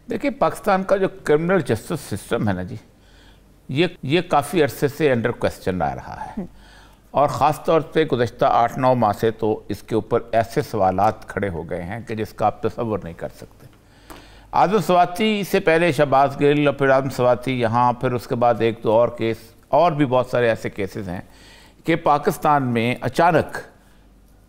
देखिए, पाकिस्तान का जो क्रिमिनल जस्टिस सिस्टम है ना जी, ये काफ़ी अरसे से अंडर क्वेश्चन आ रहा है, और ख़ास तौर पे गुज़श्ता 8-9 माह से तो इसके ऊपर ऐसे सवालात खड़े हो गए हैं कि जिसका आप तसव्वुर नहीं कर सकते। आज़म स्वाति से पहले शहबाज गिल और फिर आज़म स्वाति यहाँ, फिर उसके बाद एक दो और केस, और भी बहुत सारे ऐसे केसेस हैं कि पाकिस्तान में अचानक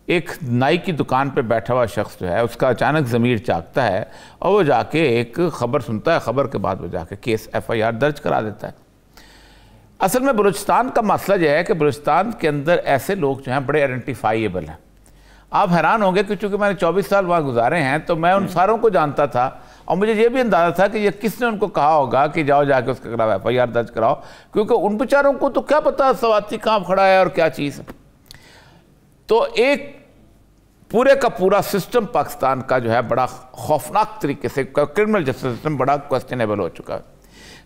एक नाई की दुकान पे बैठा हुआ शख्स जो है, उसका अचानक ज़मीर जागता है और वो जाके एक ख़बर सुनता है, ख़बर के बाद वो जाके केस FIR दर्ज करा देता है। असल में बलूचिस्तान का मसला यह है कि बलूचिस्तान के अंदर ऐसे लोग जो हैं बड़े आइडेंटिफाइएबल हैं। आप हैरान होंगे कि चूँकि मैंने 24 साल वहाँ गुजारे हैं तो मैं उन सारों को जानता था, और मुझे ये भी अंदाज़ा था कि ये किसने उनको कहा होगा कि जाओ जाके उसके खिलाफ FIR दर्ज कराओ, क्योंकि उन बेचारों को तो क्या पता स्वाति कहाँ खड़ा है और क्या चीज़ है। तो एक पूरे का पूरा सिस्टम पाकिस्तान का जो है बड़ा खौफनाक तरीके से, क्रिमिनल जस्टिस सिस्टम बड़ा क्वेश्चनेबल हो चुका है।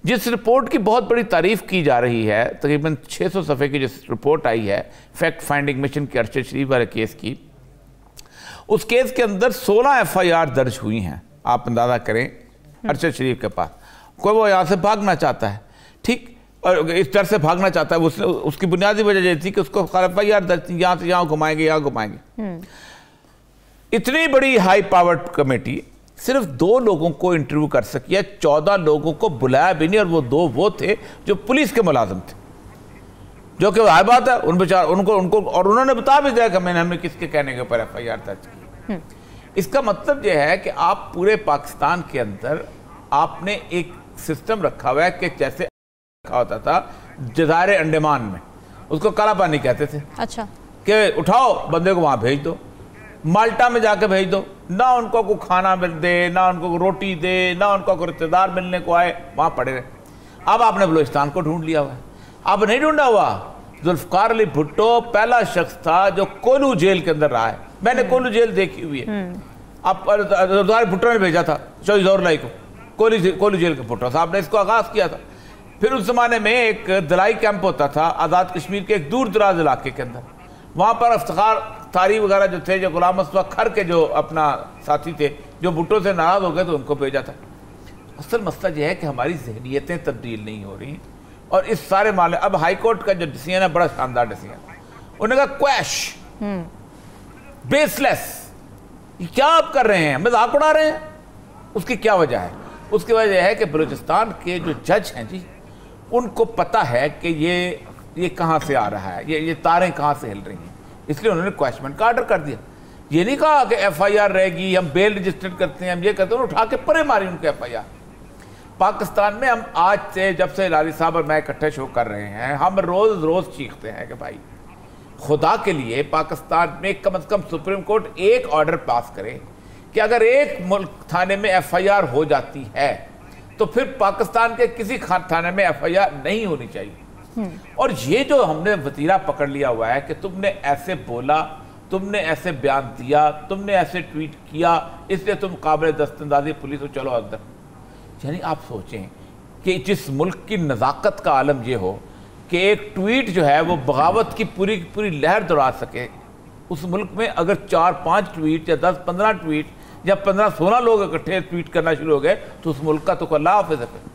जिस रिपोर्ट की बहुत बड़ी तारीफ़ की जा रही है, तकरीबन 600 सफ़े की जिस रिपोर्ट आई है फैक्ट फाइंडिंग मिशन के अरशद शरीफ वाले केस की, उस केस के अंदर 16 FIR दर्ज हुई हैं। आप अंदाज़ा करें, अरशद शरीफ के पास कोई वो यहाँ से भागना चाहता है, ठीक, और इस डर से भागना चाहता है, उसकी बुनियादी वजह ये थी कि उसको FIR दर्ज, यहाँ से यहाँ घुमाएंगे, यहाँ घुमाएंगे। इतनी बड़ी हाई पावर्ड कमेटी सिर्फ 2 लोगों को इंटरव्यू कर सकी है, 14 लोगों को बुलाया भी नहीं, और वो 2 वो थे जो पुलिस के मुलाजिम थे, जो कि हाई बात है उन बेचार उनको और उन्होंने बता भी दिया कि हमने किसके कहने के ऊपर FIR दर्ज की। इसका मतलब यह है कि आप पूरे पाकिस्तान के अंदर आपने एक सिस्टम रखा हुआ है कि जैसे रखा होता था जज़ायर अंडमान में, उसको काला पानी कहते थे। अच्छा, कि उठाओ बंदे को वहां भेज दो, माल्टा में जाके भेज दो, ना उनको को खाना मिल दे, ना उनको को रोटी दे, ना उनको को रिश्तेदार मिलने को आए, वहां पड़े रहे। अब आपने बलूचिस्तान को ढूंढ लिया हुआ है। अब नहीं ढूंढा हुआ, जुल्फ़िकार अली भुट्टो पहला शख्स था जो कोलू जेल के अंदर रहा है। मैंने कोलू जेल देखी हुई है। अब भुट्टो ने भेजा था शहीद ज़ौहर को कोलू जेल के, भुट्टो साहब ने इसको आगाज़ किया था। फिर उस ज़माने में एक दलाई कैंप होता था आज़ाद कश्मीर के एक दूर दराज इलाके के अंदर, वहाँ पर इफ्तिखार तारी वगैरह जो थे, जो गुलाम मुस्तफा खर के जो अपना साथी थे, जो भुट्टो से नाराज़ हो गए तो उनको भेजा था। असल मसला यह है कि हमारी जहनीतें तब्दील नहीं हो रही, और इस सारे मामले, अब हाई कोर्ट का जो डिसीजन है बड़ा शानदार डिसीजन, उन्होंने कहा क्वैश, बेसलेस, क्या आप कर रहे हैं, मजाक उड़ा रहे हैं। उसकी क्या वजह है? उसकी वजह है कि बलूचिस्तान के जो जज हैं जी, उनको पता है कि ये कहाँ से आ रहा है, ये तारें कहाँ से हिल रही हैं, इसलिए उन्होंने क्वैशमेंट का ऑर्डर कर दिया। ये नहीं कहा कि FIR रहेगी, हम बेल रजिस्टर्ड करते हैं, हम ये करते हैं, उठा के परे मारी उनको FIR। पाकिस्तान में हम आज से, जब से लाली साहब और मैं इकट्ठे शो कर रहे हैं, हम रोज़ चीखते हैं कि भाई खुदा के लिए पाकिस्तान में कम से कम सुप्रीम कोर्ट एक ऑर्डर पास करे कि अगर एक मुल्क थाने में FIR हो जाती है तो फिर पाकिस्तान के किसी थाने में FIR नहीं होनी चाहिए। और ये जो हमने वतीरा पकड़ लिया हुआ है कि तुमने ऐसे बोला, तुमने ऐसे बयान दिया, तुमने ऐसे ट्वीट किया, इसलिए तुम काबिल दस्तंदाजी पुलिस हो, चलो अंदर। यानी आप सोचें कि जिस मुल्क की नज़ाकत का आलम ये हो कि एक ट्वीट जो है वो बगावत की पूरी लहर दौड़ा सके, उस मुल्क में अगर 4-5 ट्वीट या 10-15 ट्वीट या 15-16 लोग इकट्ठे ट्वीट करना शुरू हो गए तो उस मुल्क का तो अल्लाह हाफ़िज़ है।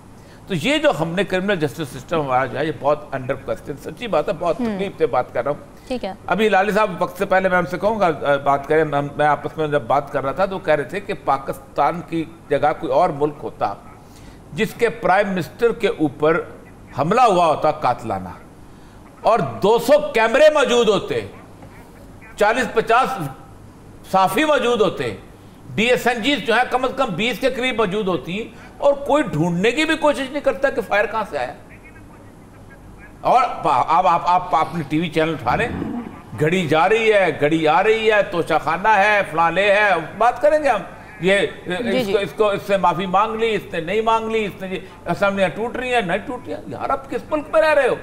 तो ये जो हमने क्रिमिनल जस्टिस सिस्टम हमारा जो है ये बहुत अंडर क्वेश्चन, सच्ची बात है, बहुत तकलीफ से बात कर रहा हूँ। ठीक है, अभी लाली साहब वक्त से पहले मैं हमसे कहूँगा बात करें, मैं आपस में जब बात कर रहा था तो कह रहे थे कि पाकिस्तान की जगह कोई और मुल्क होता जिसके प्राइम मिनिस्टर के ऊपर हमला हुआ होता कातलाना, और 200 कैमरे मौजूद होते, 40-50 साफी मौजूद होते, DSNGs जो है कम से कम 20 के करीब मौजूद होती, और कोई ढूंढने की भी कोशिश नहीं करता कि फायर कहां से आया। और अब आप अपने टीवी चैनल उठा लें, घड़ी जा रही है, घड़ी आ रही है, तोशाखाना है, फलाने है, बात करेंगे हम, ये इसको इससे माफी मांग ली, इसने नहीं मांग ली, इसने असेंबलियां टूट रही है, नहीं टूट रही। यार आप किस मुल्क में रह रहे हो?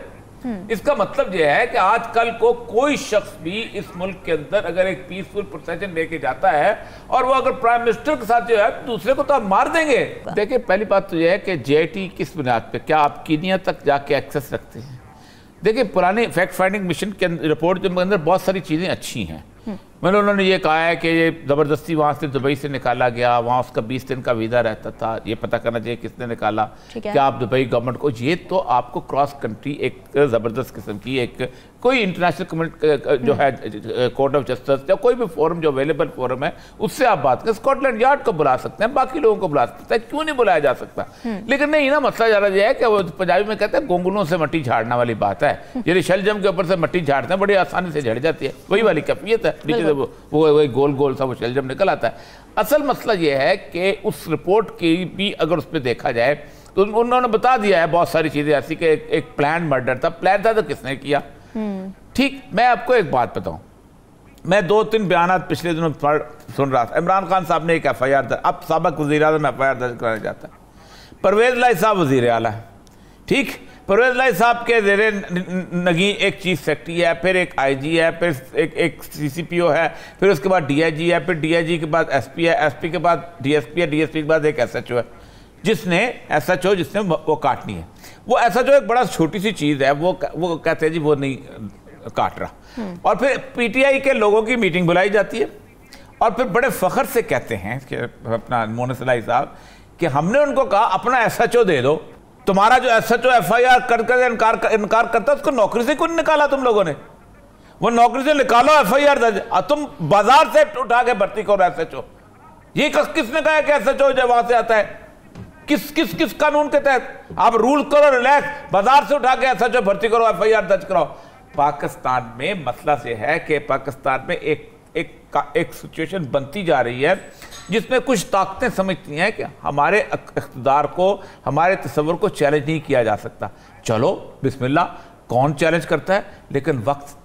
इसका मतलब यह है कि आजकल को कोई शख्स भी इस मुल्क के अंदर अगर एक पीसफुल प्रोसेशन लेके जाता है और वो अगर प्राइम मिनिस्टर के साथ जो है दूसरे को तो आप मार देंगे। देखिए, पहली बात तो यह है कि JIT किस बुनियाद पे, क्या आप कीनिया तक जाके एक्सेस रखते हैं? देखिए, पुराने फैक्ट फाइंडिंग मिशन के रिपोर्ट के अंदर बहुत सारी चीज़ें अच्छी हैं, मतलब उन्होंने ये कहा है कि ये ज़बरदस्ती वहाँ से दुबई से निकाला गया, वहाँ उसका 20 दिन का वीज़ा रहता था, ये पता करना चाहिए किसने निकाला, क्या आप दुबई गवर्नमेंट को, ये तो आपको क्रॉस कंट्री एक ज़बरदस्त किस्म की एक कोई इंटरनेशनल कम्युनिटी जो है कोर्ट ऑफ जस्टिस या कोई भी फोरम जो अवेलेबल फोरम है उससे आप बात करें। स्कॉटलैंड यार्ड को बुला सकते हैं, बाकी लोगों को बुला सकते हैं, क्यों नहीं बुलाया जा सकता? लेकिन नहीं ना, मसला ज़्यादा ये है कि वो पंजाबी में कहते हैं गोंगलों से मट्टी झाड़ना वाली बात है। यदि शलजम के ऊपर से मट्टी झाड़ते हैं बड़ी आसानी से झड़ जाती है, वही वाली कैफियत है, नीचे से वो गोल गोल सा वो शलजम निकल आता है। असल मसला ये है कि उस रिपोर्ट की भी अगर उस पर देखा जाए तो उन्होंने बता दिया है बहुत सारी चीज़ें ऐसी कि एक प्लान मर्डर था। प्लान था तो किसने किया? ठीक, मैं आपको एक बात बताऊं, मैं 2-3 बयानात पिछले दिनों सुन रहा था। इमरान खान साहब ने एक FIR दर्ज, अब साबिक वज़ीर-ए-आज़म FIR दर्ज कराना चाहता है। परवेज़ लाई साहब वज़ीर आला है, ठीक, परवेज़ लाई साहब के ज़ेरे नगी एक चीफ सेक्रेटरी है, फिर एक IG है, फिर एक CCPO है, फिर उसके बाद DIG है, फिर DIG के बाद SP है, SP के बाद DSP है, DSP के बाद एक SHO है, जिसने SHO जिसने वो काटनी है। वो SHO एक बड़ा छोटी सी चीज़ है, वो कहते हैं जी वो नहीं काट रहा। और फिर PTI के लोगों की मीटिंग बुलाई जाती है और फिर बड़े फख्र से कहते हैं कि अपना मोनस लाई साहब कि हमने उनको कहा अपना SHO दे दो, तुम्हारा जो SHO FIR कर इनकार करता है उसको नौकरी से क्यों नहीं निकाला तुम लोगों ने? वो नौकरी से निकालो, FIR दर्ज, तुम बाजार से उठा के भर्ती करो SHO। ये किसने कहा है कि SHO जो वहां से आता है? किस कानून के तहत? आप रूल करो, रिलैक्स, बाजार से उठा के SHO भर्ती करो, FIR दर्ज कराओ। पाकिस्तान में मसला से है कि पाकिस्तान में एक सिचुएशन बनती जा रही है जिसमें कुछ ताकतें समझती हैं कि हमारे इख्तिदार को, हमारे तस्वर को चैलेंज नहीं किया जा सकता। चलो बिस्मिल्लाह, कौन चैलेंज करता है? लेकिन वक्त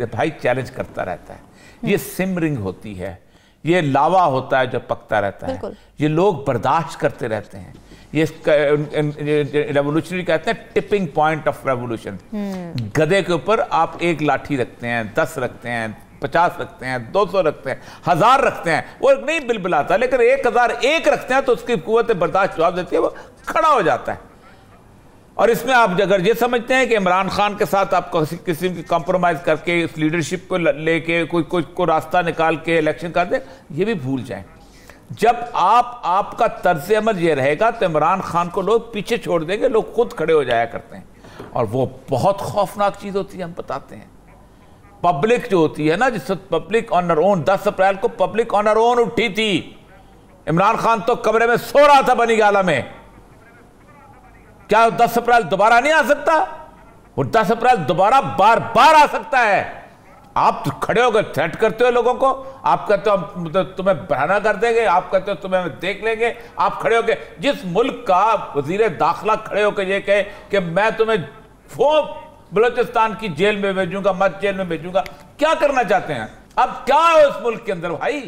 भाई चैलेंज करता रहता है। ये सिमरिंग होती है, ये लावा होता है जो पकता रहता है, ये लोग बर्दाश्त करते रहते हैं। ये रेवोल्यूशनरी कहते हैं टिपिंग पॉइंट ऑफ रेवोल्यूशन। गधे के ऊपर आप एक लाठी रखते हैं, 10 रखते हैं, 50 रखते हैं, 200 रखते हैं, 1000 रखते हैं, वो नहीं बिलबिलाता, लेकिन 1001 रखते हैं तो उसकी कुव्वत बर्दाश्त जवाब देती है, वो खड़ा हो जाता है। और इसमें आप अगर ये समझते हैं कि इमरान खान के साथ आप किसी की कॉम्प्रोमाइज करके इस लीडरशिप को लेके कोई रास्ता निकाल के इलेक्शन कर दे, ये भी भूल जाएं। जब आपका तर्ज अमल ये रहेगा तो इमरान खान को लोग पीछे छोड़ देंगे, लोग खुद खड़े हो जाया करते हैं। और वो बहुत खौफनाक चीज होती है, हम बताते हैं। पब्लिक जो होती है ना, जिस पब्लिक ऑन हर ओन, 10 अप्रैल को पब्लिक ऑन हर ओन उठी थी। इमरान खान तो कमरे में सो रहा था बनी गाला में। क्या 10 अप्रैल दोबारा नहीं आ सकता? वो 10 अप्रैल दोबारा बार बार आ सकता है। आप खड़े होकर थ्रेट करते हो लोगों को, आप कहते हो हम तुम्हें बहाना कर देंगे, आप कहते हो तुम्हें देख लेंगे। आप खड़े होकर, जिस मुल्क का वजीर दाखिला खड़े होकर ये कहे कि मैं तुम्हें बलूचिस्तान की जेल में भेजूंगा, मत जेल में भेजूंगा, क्या करना चाहते हैं? अब क्या है उस मुल्क के अंदर भाई?